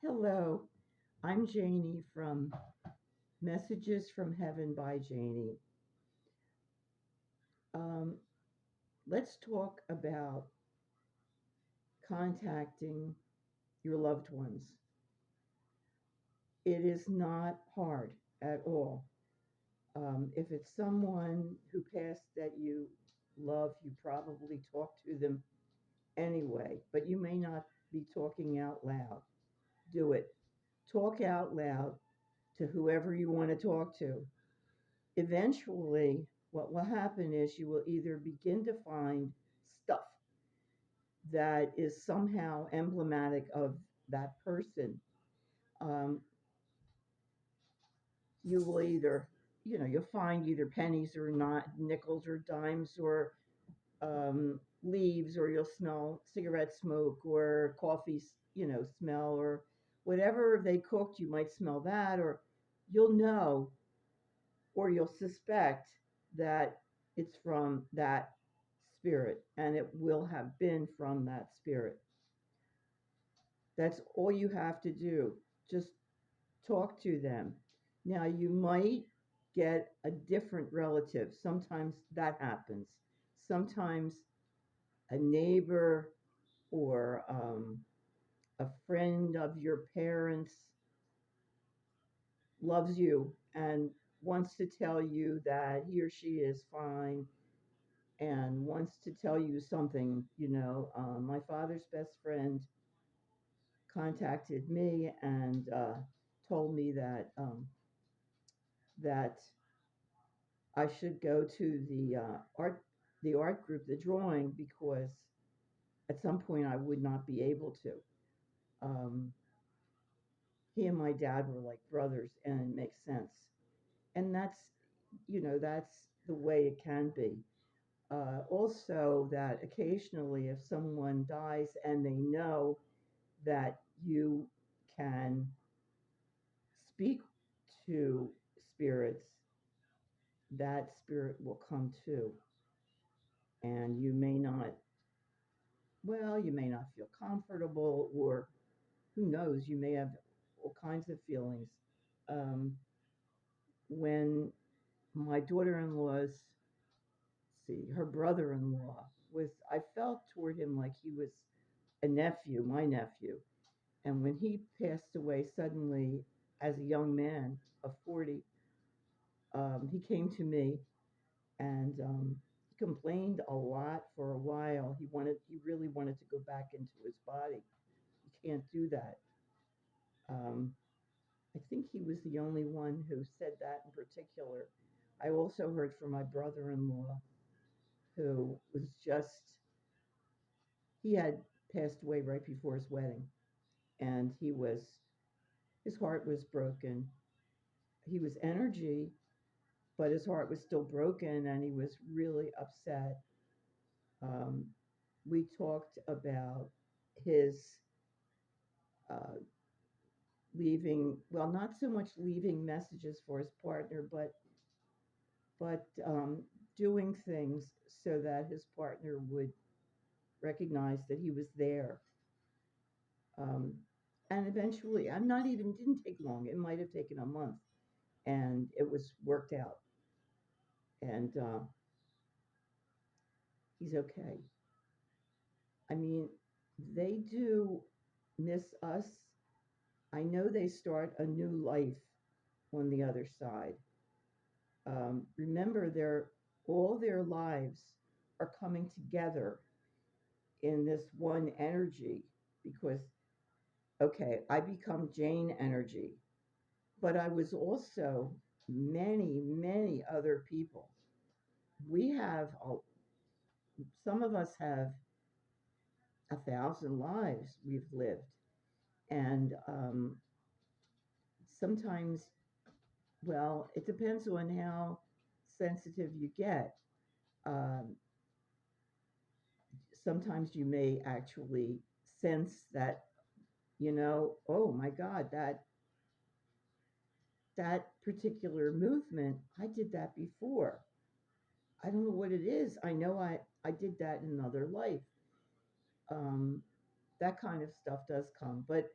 Hello, I'm Jaynee from Messages from Heaven by Jaynee. Um, let's talk about contacting your loved ones. It is not hard at all. If it's someone who passed that you love, you probably talk to them anyway, but you may not be talking out loud. Do it. Talk out loud to whoever you want to talk to. Eventually, what will happen is you will either begin to find stuff that is somehow emblematic of that person. Um, you will either, you'll find either pennies or not nickels or dimes or leaves, or you'll smell cigarette smoke or coffee, smell, or whatever they cooked. You might smell that, or you'll know, or you'll suspect that it's from that spirit, and it will have been from that spirit. That's all you have to do. Just talk to them. Now, you might get a different relative. Sometimes that happens. Sometimes a neighbor or a friend of your parents loves you and wants to tell you that he or she is fine and wants to tell you something. My father's best friend contacted me and told me that I should go to the art group, the drawing, because at some point I would not be able to. Um, he and my dad were like brothers, and it makes sense. And that's the way it can be. Also, that occasionally, if someone dies and they know that you can speak to spirits, that spirit will come too. And you may not feel comfortable, or who knows, you may have all kinds of feelings. Um, when my daughter in law's, see, her brother in law I felt toward him like he was a nephew, my nephew. And when he passed away suddenly as a young man of 40, he came to me and he complained a lot for a while. He really wanted to go back into his body. You can't do that. Um, I think he was the only one who said that in particular. I also heard from my brother in law who was he had passed away right before his wedding. And his heart was broken. He was energy, but his heart was still broken and he was really upset. Um, we talked about his uh, leaving, well, not so much leaving messages for his partner, but doing things so that his partner would recognize that he was there. Um, and eventually, I'm not even didn't take long. It might have taken a month, and it was worked out. And he's okay. I mean, they do miss us. I know they start a new life on the other side. Remember, all their lives are coming together in this one energy because, okay, I become Jane energy, but I was also many, many other people. We have, some of us have 1,000 lives we've lived. And sometimes, well, it depends on how sensitive you get. Um, Sometimes you may actually sense that, oh my God, that particular movement, I did that before. I don't know what it is. I know I did that in another life. Um, that kind of stuff does come. But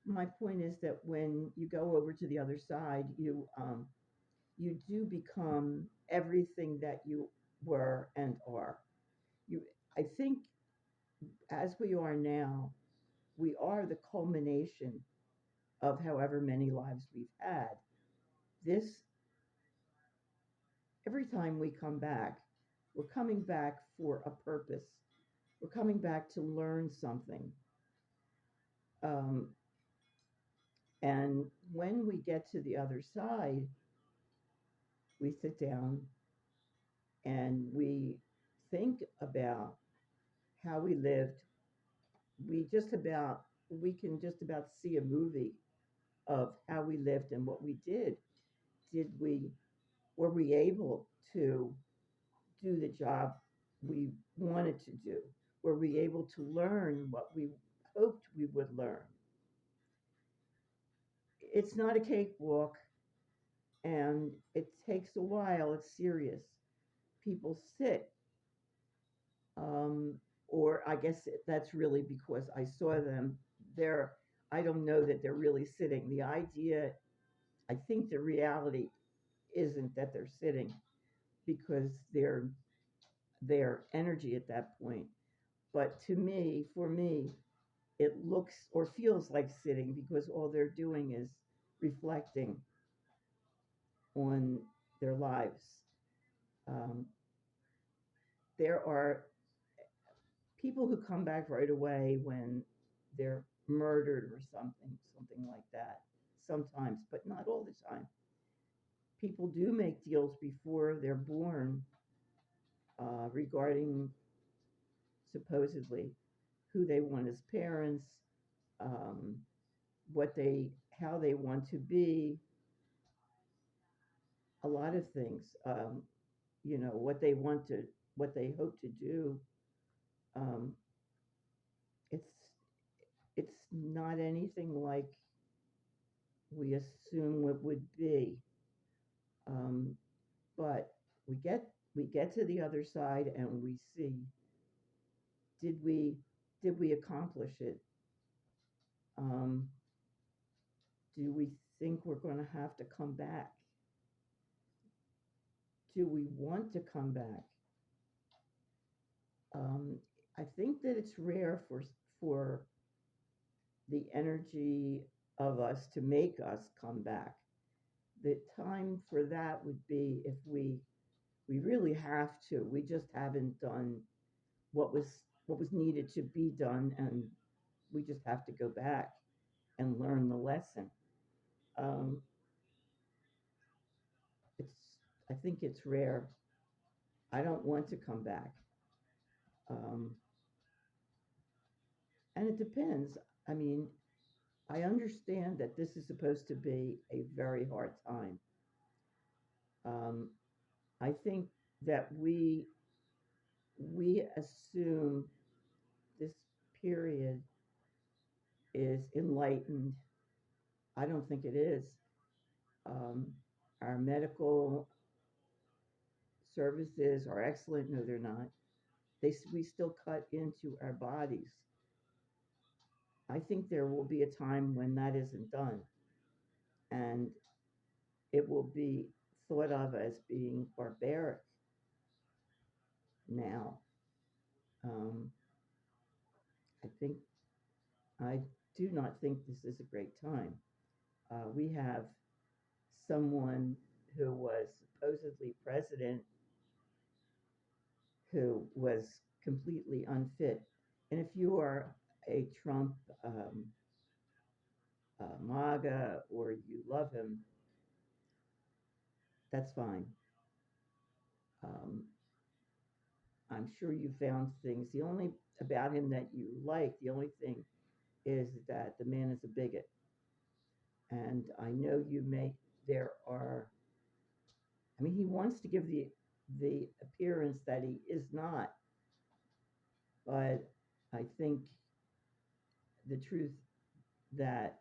my point is that when you go over to the other side, you do become everything that you were and are. You, I think, as we are now, we are the culmination of however many lives we've had. This, every time we come back, we're coming back for a purpose. We're coming back to learn something. Um, and when we get to the other side, we sit down and we think about how we lived. We can just about see a movie of how we lived and what we did. Did we Were we able to do the job we wanted to do? Were we able to learn what we hoped we would learn? It's not a cakewalk, and it takes a while. It's serious. People sit, um, or I guess that's really because I saw them. They're, I don't know that they're really sitting. The idea, I think the reality isn't that they're sitting because their energy at that point. But to me, for me, it looks or feels like sitting because all they're doing is reflecting on their lives. Um, there are people who come back right away when they're murdered or something like that, sometimes, but not all the time. People do make deals before they're born regarding supposedly who they want as parents, um, what they how they want to be, a lot of things. What they want to, what they hope to do. Um, it's it's not anything like we assume it would be. Um, but we get to the other side and we see, did we did we accomplish it? Um, do we think we're going to have to come back? Do we want to come back? Um, I think that it's rare for the energy of us to make us come back. The time for that would be if we really have to. We just haven't done what was needed to be done, and we just have to go back and learn the lesson. Um, it's I think it's rare. I don't want to come back, um, and it depends. I mean, I understand that this is supposed to be a very hard time. Um, I think that we assume this period is enlightened. I don't think it is. Um, our medical services are excellent. No, they're not. We still cut into our bodies. I think there will be a time when that isn't done, and it will be thought of as being barbaric now. Um, I think I do not think this is a great time. We have someone who was supposedly president who was completely unfit. And if you are a Trump MAGA or you love him, that's fine. Um, I'm sure you found things. The only about him that you like, the only thing is that the man is a bigot. And I know there are, I mean, he wants to give the appearance that he is not, but I think the truth that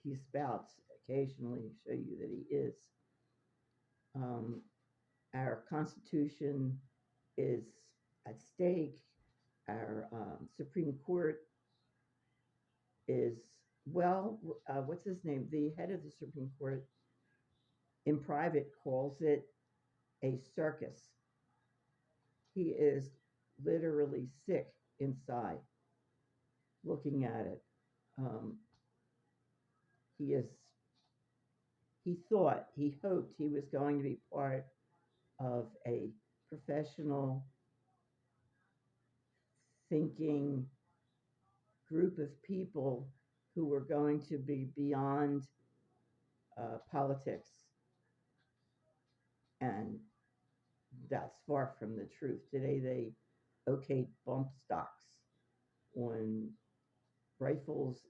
he spouts occasionally show you that he is. Um, our Constitution is at stake. Our Supreme Court is Well, what's his name? The head of the Supreme Court in private calls it a circus. He is literally sick inside looking at it. Um, he is. He thought, he hoped he was going to be part of a professional thinking group of people who were going to be beyond politics, and that's far from the truth. Today they okayed bump stocks on rifles,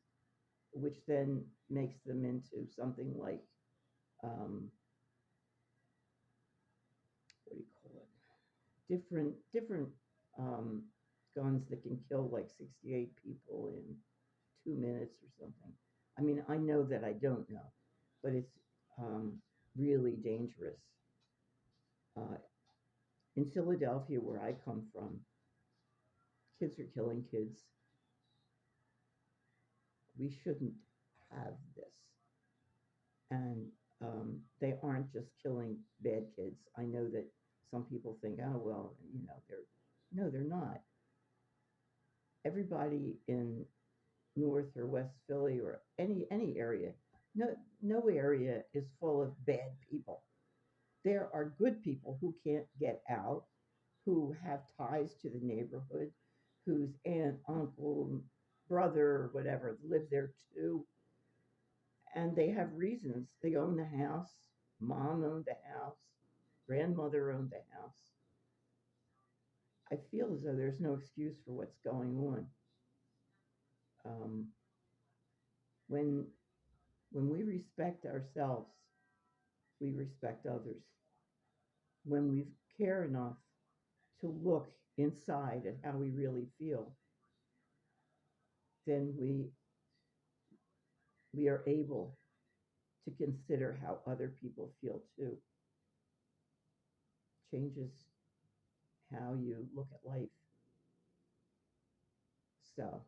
which then makes them into something like what do you call it? Different um, guns that can kill like 68 people in 2 minutes or something. I mean, I know that I don't know, but it's um, really dangerous. Uh, in Philadelphia, where I come from, kids are killing kids. We shouldn't have this. And they aren't just killing bad kids. I know that some people think, oh, well, they're, no, they're not. Everybody in North or West Philly or any area, no area is full of bad people. There are good people who can't get out, who have ties to the neighborhood, whose aunt, uncle, brother, or whatever live there too, and they have reasons. They own the house. Mom owned the house. Grandmother owned the house. I feel as though there's no excuse for what's going on. Um, when when we respect ourselves, we respect others. When we care enough to look inside at how we really feel, then we are able to consider how other people feel too. Changes how you look at life. So,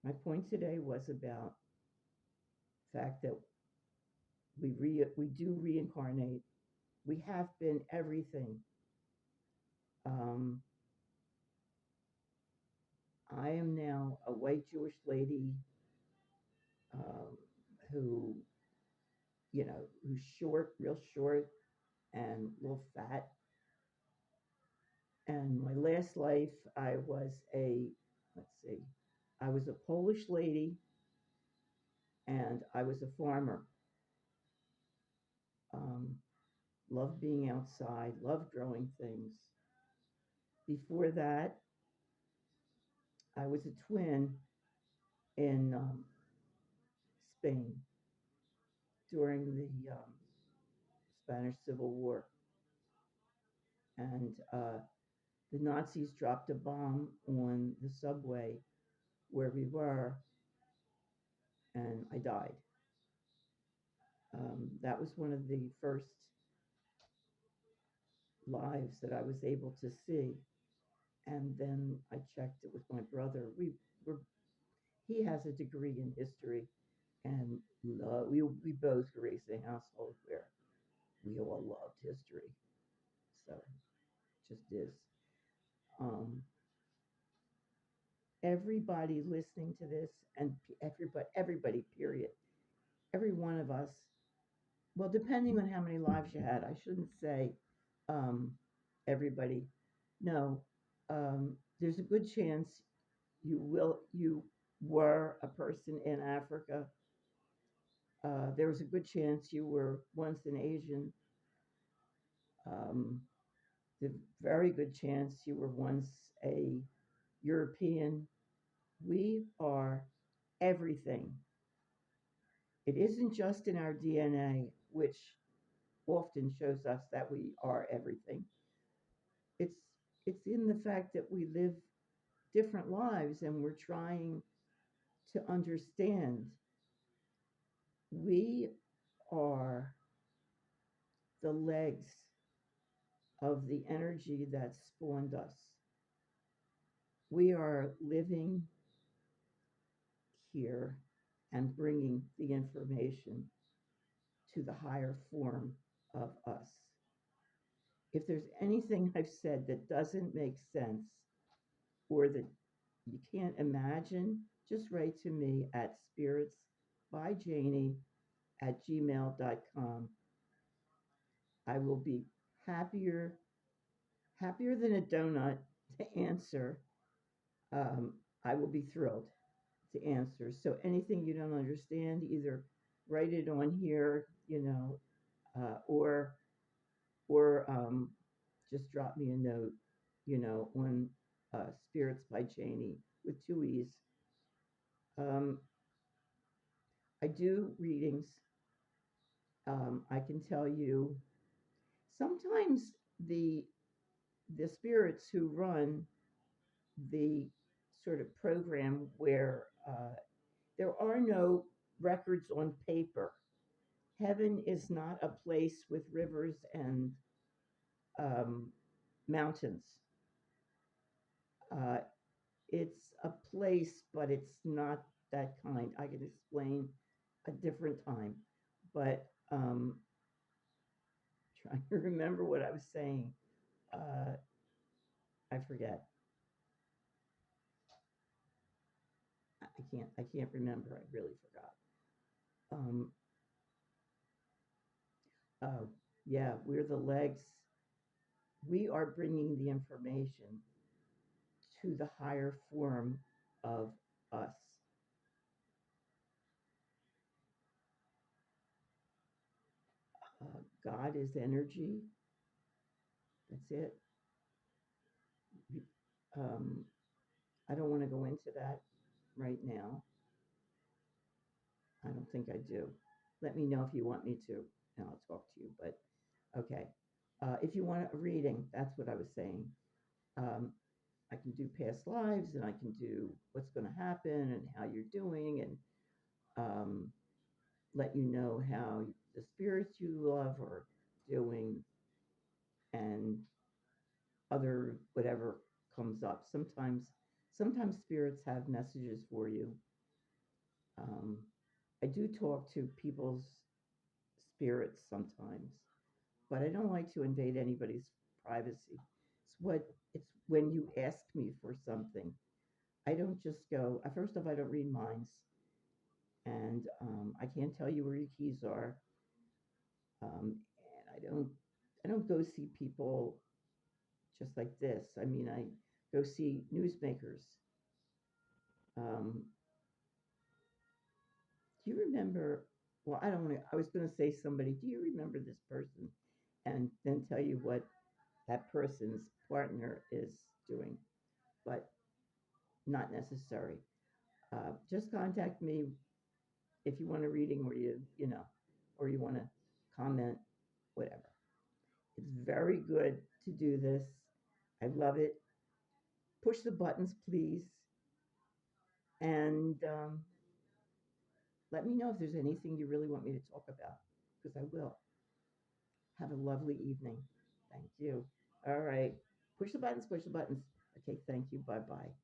my point today was about the fact that we do reincarnate. We have been everything. Um, I am now a white Jewish lady um, who, who's short, real short, and a little fat. And my last life, I was let's see, I was a Polish lady and I was a farmer. Um, Loved being outside, loved growing things. Before that, I was a twin in Spain during the Spanish Civil War. And the Nazis dropped a bomb on the subway where we were, and I died. That was one of the first lives that I was able to see. And then I checked it with my brother. Were He has a degree in history, and we both raised a household where we all loved history. So it just is. Um, Everybody listening to this, and everybody, period, every one of us. Well, depending on how many lives you had, I shouldn't say um, everybody. No, there's a good chance you were a person in Africa. There was a good chance you were once an Asian. Um, the very good chance you were once a European. We are everything. It isn't just in our DNA, which often shows us that we are everything. It's it's in the fact that we live different lives and we're trying to understand. We are the legs of the energy that spawned us. We are living here and bringing the information to the higher form of us. If there's anything I've said that doesn't make sense or that you can't imagine, just write to me at spiritsbyjaynee@gmail.com. I will be happier, happier than a donut to answer. I will be thrilled to answer. So anything you don't understand, either write it on here, or just drop me a note, on Spirits by Jaynee with two E's. Um, I do readings. I can tell you sometimes the the spirits who run the sort of program where there are no records on paper. Heaven is not a place with rivers and um, mountains. Uh, it's a place, but it's not that kind. I can explain a different time, but trying to remember what I was saying. Uh, I forget. I can't remember. I really forgot. Um, oh, yeah, we're the legs. We are bringing the information to the higher form of us. God is energy. That's it. Um, I don't want to go into that right now. I don't think I do. Let me know if you want me to, and I'll talk to you. But okay. If you want a reading, that's what I was saying. Um, I can do past lives, and I can do what's going to happen and how you're doing, and um, let you know how the spirits you love are doing, and other whatever comes up. Sometimes spirits have messages for you. Um, I do talk to people's spirits sometimes, but I don't like to invade anybody's privacy. It's when you ask me for something. I don't just go. First off, I don't read minds, and I can't tell you where your keys are. And I don't go see people just like this. I mean, I go see newsmakers. Um, do you remember? Well, I don't want to. I was going to say somebody. Do you remember this person? And then tell you what that person's partner is doing, but not necessary. Just contact me if you want a reading, or or you want to comment, whatever. It's very good to do this. I love it. Push the buttons, please, and let me know if there's anything you really want me to talk about, because I will. Have a lovely evening. Thank you. All right. Push the buttons, push the buttons. Okay, thank you. Bye bye.